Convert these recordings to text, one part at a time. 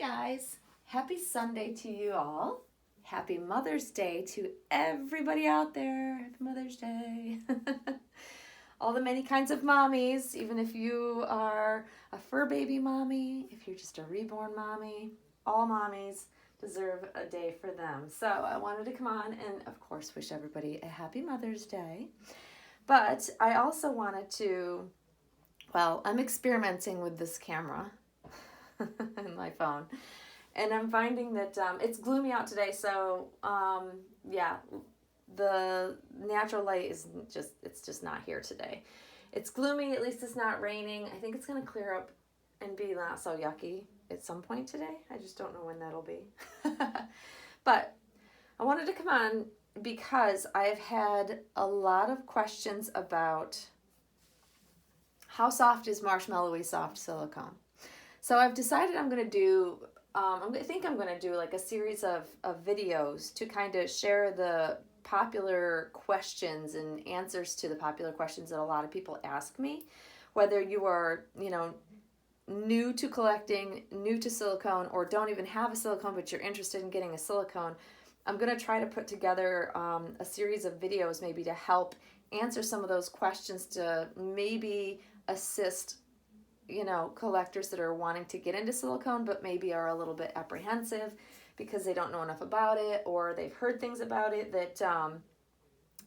guys, happy Sunday to you all. Happy Mother's Day to everybody out there. Happy Mother's Day. All the many kinds of mommies, even if you are a fur baby mommy, if you're just a reborn mommy, all mommies deserve a day for them. So I wanted to come on and, of course, wish everybody a happy Mother's Day. But I also wanted to, I'm experimenting with this camera in my phone. And I'm finding that it's gloomy out today, so the natural light it's just not here today. It's gloomy, at least it's not raining. I think it's going to clear up and be not so yucky at some point today. I just don't know when that'll be. But I wanted to come on because I've had a lot of questions about how soft is Marshmallowy soft silicone. So I've decided I'm going to do I'm going to do like a series of videos to kind of share the popular questions and answers to the popular questions that a lot of people ask me. Whether you are, new to collecting, new to silicone, or don't even have a silicone but you're interested in getting a silicone, I'm going to try to put together a series of videos maybe to help answer some of those questions to maybe assist collectors that are wanting to get into silicone but maybe are a little bit apprehensive because they don't know enough about it or they've heard things about it that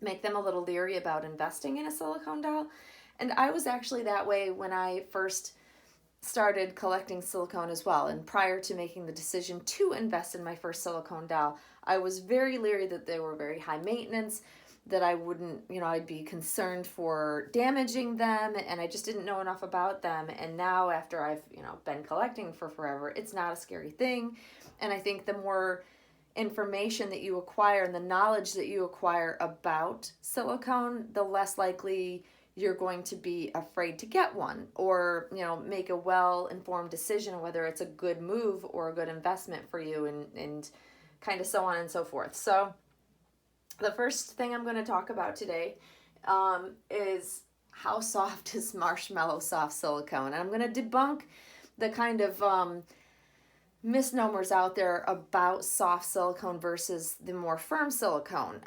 make them a little leery about investing in a silicone doll. And I was actually that way when I first started collecting silicone as well. And prior to making the decision to invest in my first silicone doll, I was very leery that they were very high maintenance, that I wouldn't, I'd be concerned for damaging them, and I just didn't know enough about them. And now after I've, been collecting for forever, it's not a scary thing. And I think the more information that you acquire and the knowledge that you acquire about silicone, the less likely you're going to be afraid to get one or, make a well-informed decision whether it's a good move or a good investment for you and kind of so on and so forth. So the first thing I'm going to talk about today is how soft is Marshmallow soft silicone. And I'm going to debunk the kind of misnomers out there about soft silicone versus the more firm silicone.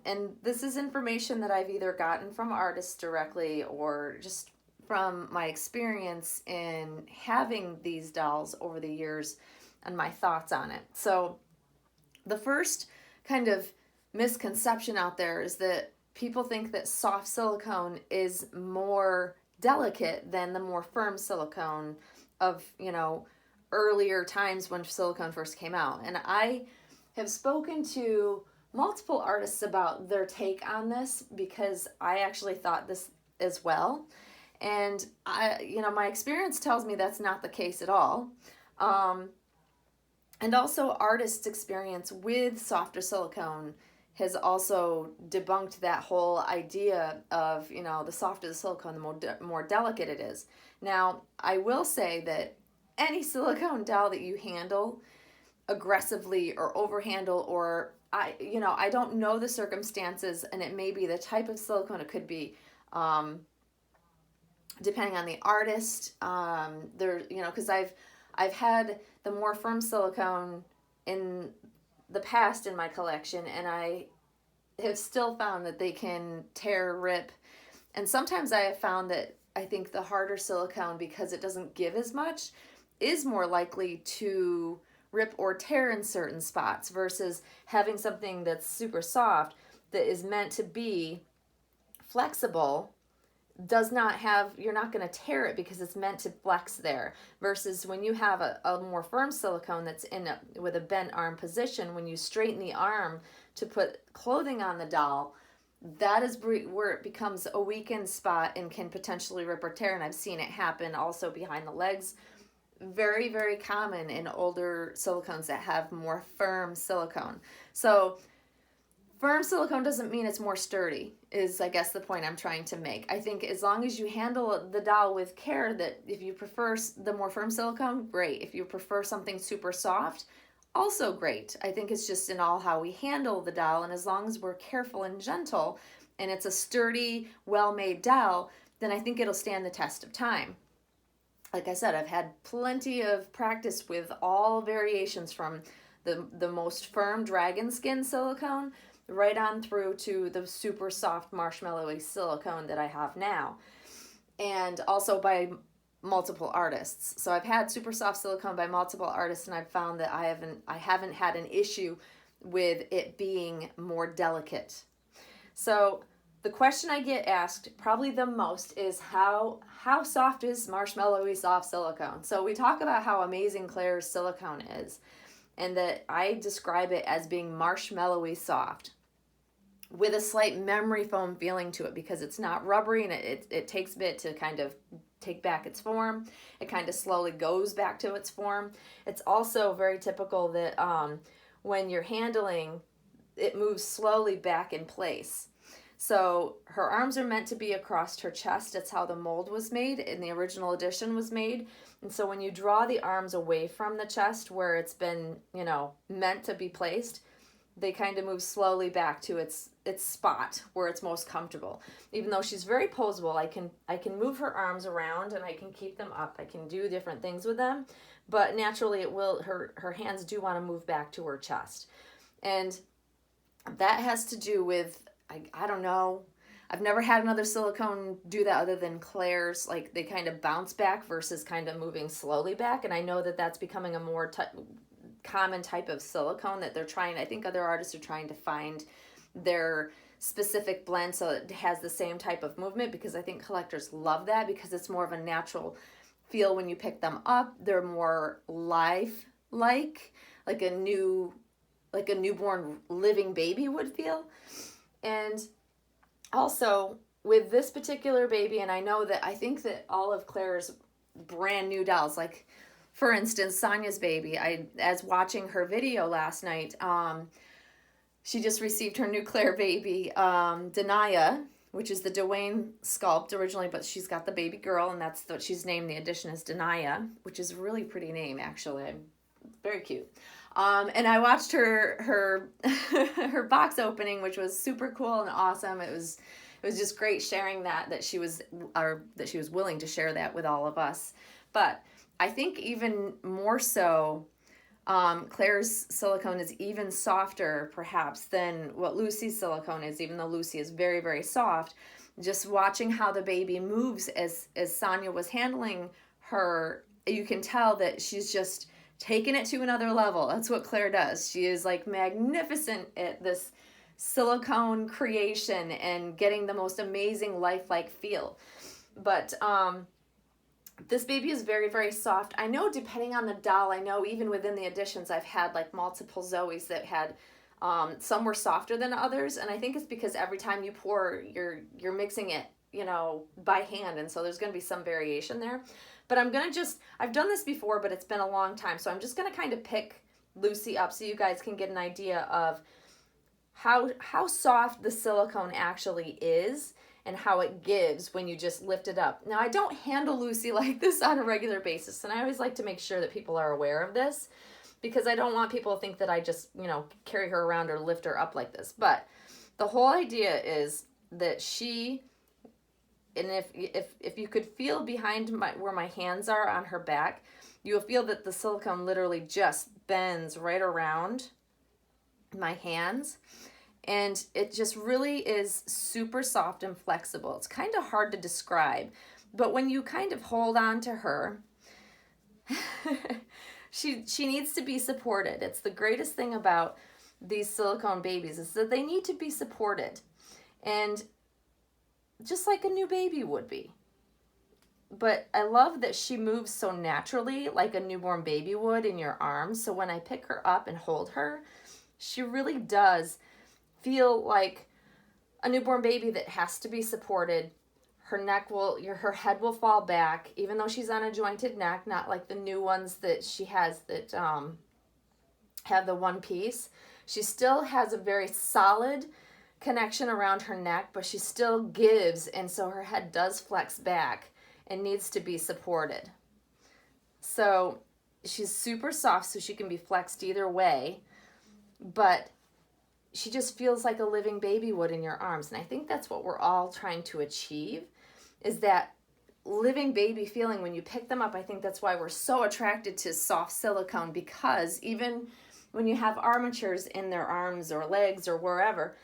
And this is information that I've either gotten from artists directly or just from my experience in having these dolls over the years and my thoughts on it. So the first kind of misconception out there is that people think that soft silicone is more delicate than the more firm silicone of, earlier times when silicone first came out. And I have spoken to multiple artists about their take on this because I actually thought this as well. And my experience tells me that's not the case at all. And also artists' experience with softer silicone has also debunked that whole idea of, the softer the silicone, the more delicate it is. Now, I will say that any silicone doll that you handle aggressively or overhandle or, I don't know the circumstances, and it may be the type of silicone it could be, depending on the artist. Because I've had the more firm silicone in the past in my collection, and I have still found that they can tear, rip, and sometimes I have found that I think the harder silicone, because it doesn't give as much, is more likely to rip or tear in certain spots versus having something that's super soft that is meant to be flexible. Does not have, you're not going to tear it because it's meant to flex there, versus when you have a more firm silicone that's with a bent arm position, when you straighten the arm to put clothing on the doll, that is where it becomes a weakened spot and can potentially rip or tear. And I've seen it happen also behind the legs. Very, very common in older silicones that have more firm silicone. So firm silicone doesn't mean it's more sturdy, is I guess the point I'm trying to make. I think as long as you handle the doll with care, that if you prefer the more firm silicone, great. If you prefer something super soft, also great. I think it's just in all how we handle the doll, and as long as we're careful and gentle, and it's a sturdy, well-made doll, then I think it'll stand the test of time. like I said, I've had plenty of practice with all variations from the most firm dragon skin silicone right on through to the super soft marshmallowy silicone that I have now. And also by multiple artists. So I've had super soft silicone by multiple artists, and I've found that I haven't had an issue with it being more delicate. So the question I get asked probably the most is how soft is Marshmallowy soft silicone? So we talk about how amazing Claire's silicone is, and that I describe it as being marshmallowy soft with a slight memory foam feeling to it, because it's not rubbery, and it takes a bit to kind of take back its form. It kind of slowly goes back to its form. It's also very typical that when you're handling, it moves slowly back in place. So her arms are meant to be across her chest. It's how the mold was made, and the original edition was made. And so when you draw the arms away from the chest where it's been, meant to be placed, they kind of move slowly back to its spot where it's most comfortable. Even though she's very posable, I can move her arms around and I can keep them up. I can do different things with them, but naturally her hands do want to move back to her chest. And that has to do with, I don't know, I've never had another silicone do that other than Claire's. Like, they kind of bounce back versus kind of moving slowly back. And I know that that's becoming a more common type of silicone that they're trying. I think other artists are trying to find their specific blend so it has the same type of movement, because I think collectors love that, because it's more of a natural feel when you pick them up. They're more life-like, like a newborn living baby would feel. And also with this particular baby, and I think that all of Claire's brand new dolls, like for instance, Sonia's baby, as watching her video last night, she just received her new Claire baby, Denia, which is the Dwayne sculpt originally, but she's got the baby girl, and that's what she's named. The edition is Denia, which is a really pretty name, actually. Very cute. And I watched her her box opening, which was super cool and awesome. It was just great sharing that she was willing to share that with all of us. But I think even more so, Claire's silicone is even softer, perhaps, than what Lucy's silicone is, even though Lucy is very, very soft. Just watching how the baby moves as Sonia was handling her, you can tell that she's just taking it to another level. That's what Claire does. She is like magnificent at this silicone creation and getting the most amazing lifelike feel. But this baby is very, very soft. I know depending on the doll, I know even within the editions, I've had like multiple Zoes that had, some were softer than others. And I think it's because every time you pour, you're mixing it, by hand. And so there's going to be some variation there. But I've done this before, but it's been a long time. So I'm just going to kind of pick Lucy up so you guys can get an idea of how soft the silicone actually is and how it gives when you just lift it up. Now, I don't handle Lucy like this on a regular basis, and I always like to make sure that people are aware of this, because I don't want people to think that I just, carry her around or lift her up like this. But the whole idea is that and if you could feel behind where my hands are on her back, you'll feel that the silicone literally just bends right around my hands. And it just really is super soft and flexible. It's kind of hard to describe. But when you kind of hold on to her, she needs to be supported. It's the greatest thing about these silicone babies is that they need to be supported. And just like a new baby would be. But I love that she moves so naturally, like a newborn baby would in your arms. So when I pick her up and hold her, she really does feel like a newborn baby that has to be supported. Her head will fall back, even though she's on a jointed neck, not like the new ones that she has that have the one piece. She still has a very solid connection around her neck, but she still gives, and so her head does flex back and needs to be supported. So she's super soft, so she can be flexed either way, but she just feels like a living baby would in your arms. And I think that's what we're all trying to achieve, is that living baby feeling when you pick them up. I think that's why we're so attracted to soft silicone, because even when you have armatures in their arms or legs or wherever,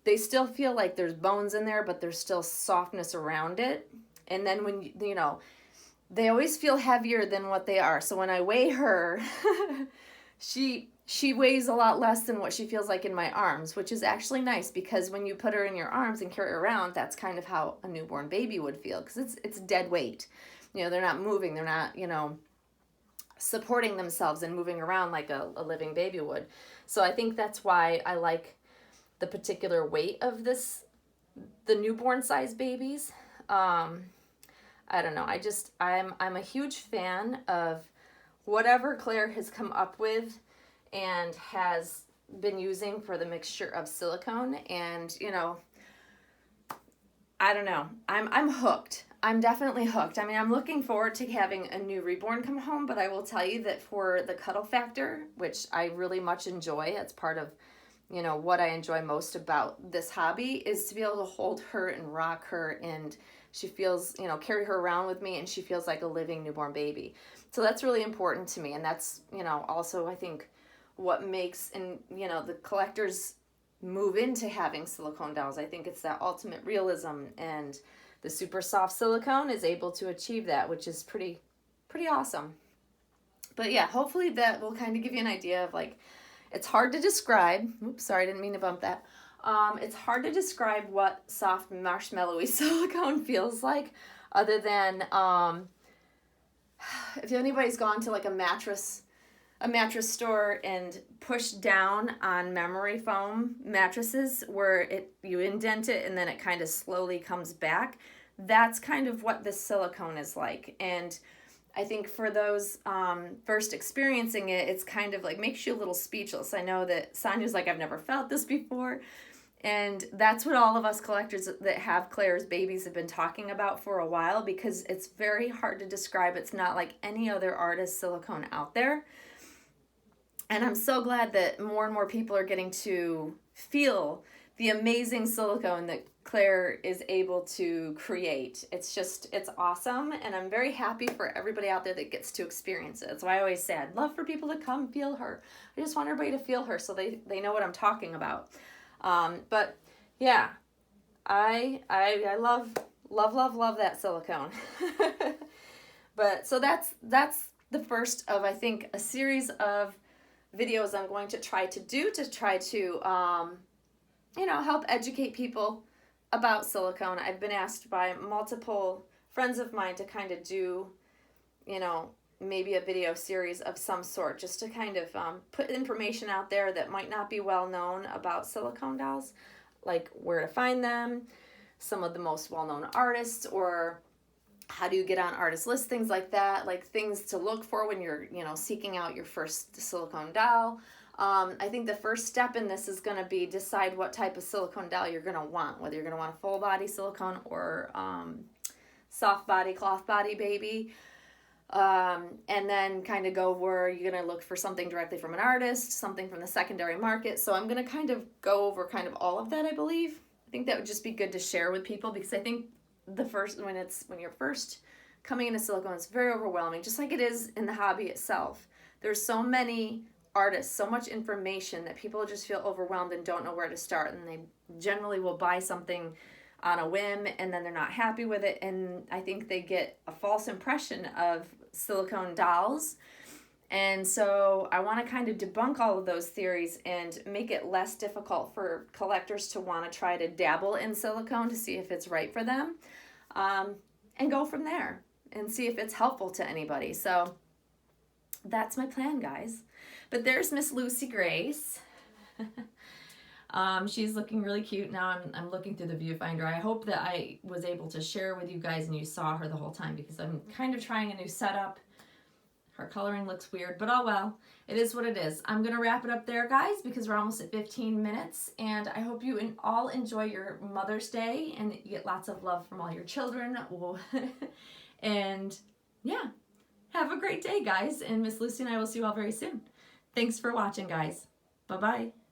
they still feel like there's bones in there, but there's still softness around it. And then when you know, they always feel heavier than what they are. So when I weigh her, she weighs a lot less than what she feels like in my arms, which is actually nice, because when you put her in your arms and carry her around, that's kind of how a newborn baby would feel, because it's dead weight. You know, they're not moving, they're not, you know, supporting themselves and moving around like a living baby would. So I think that's why I like the particular weight of the newborn size babies. I don't know. I'm a huge fan of whatever Claire has come up with and has been using for the mixture of silicone. And, you know, I don't know. I'm hooked. I'm definitely hooked. I mean, I'm looking forward to having a new reborn come home, but I will tell you that for the cuddle factor, which I really much enjoy, it's part of, you know, what I enjoy most about this hobby, is to be able to hold her and rock her, and she feels, you know, carry her around with me, and she feels like a living newborn baby. So that's really important to me. And that's, you know, also I think what makes, and, you know, the collectors move into having silicone dolls. I think it's that ultimate realism, and the super soft silicone is able to achieve that, which is pretty awesome. But yeah, hopefully that will kind of give you an idea of, like, it's hard to describe. Oops, sorry, I didn't mean to bump that. It's hard to describe what soft marshmallowy silicone feels like, other than if anybody's gone to like a mattress store and pushed down on memory foam mattresses where you indent it and then it kind of slowly comes back. That's kind of what this silicone is like. And I think for those first experiencing it, it's kind of like makes you a little speechless. I know that Sonia's like, I've never felt this before. And that's what all of us collectors that have Claire's babies have been talking about for a while, because it's very hard to describe. It's not like any other artist silicone out there. And I'm so glad that more and more people are getting to feel the amazing silicone that Claire is able to create. It's awesome, and I'm very happy for everybody out there that gets to experience it. That's why I always say I'd love for people to come feel her. I just want everybody to feel her so they know what I'm talking about. But yeah, I love that silicone. But so that's the first of, I think, a series of videos I'm going to try to help educate people about silicone. I've been asked by multiple friends of mine to kind of do, maybe a video series of some sort, just to kind of put information out there that might not be well known about silicone dolls, like where to find them, some of the most well-known artists, or how do you get on artist lists, things like that, like things to look for when you're, seeking out your first silicone doll. I think the first step in this is going to be decide what type of silicone doll you're going to want, whether you're going to want a full body silicone or soft body, cloth body baby. And then kind of go where you're going to look for something directly from an artist, something from the secondary market. So I'm going to kind of go over kind of all of that, I believe. I think that would just be good to share with people, because I think when you're first coming into silicone, it's very overwhelming, just like it is in the hobby itself. There's so many artists, so much information that people just feel overwhelmed and don't know where to start, and they generally will buy something on a whim and then they're not happy with it, and I think they get a false impression of silicone dolls. And so I want to kind of debunk all of those theories and make it less difficult for collectors to want to try to dabble in silicone to see if it's right for them, and go from there and see if it's helpful to anybody. So that's my plan, guys. But there's Miss Lucy Grace. She's looking really cute. Now I'm looking through the viewfinder. I hope that I was able to share with you guys and you saw her the whole time, because I'm kind of trying a new setup. Her coloring looks weird, but oh well. It is what it is. I'm going to wrap it up there, guys, because we're almost at 15 minutes. And I hope you all enjoy your Mother's Day and you get lots of love from all your children. And yeah, have a great day, guys. And Miss Lucy and I will see you all very soon. Thanks for watching, guys. Bye-bye.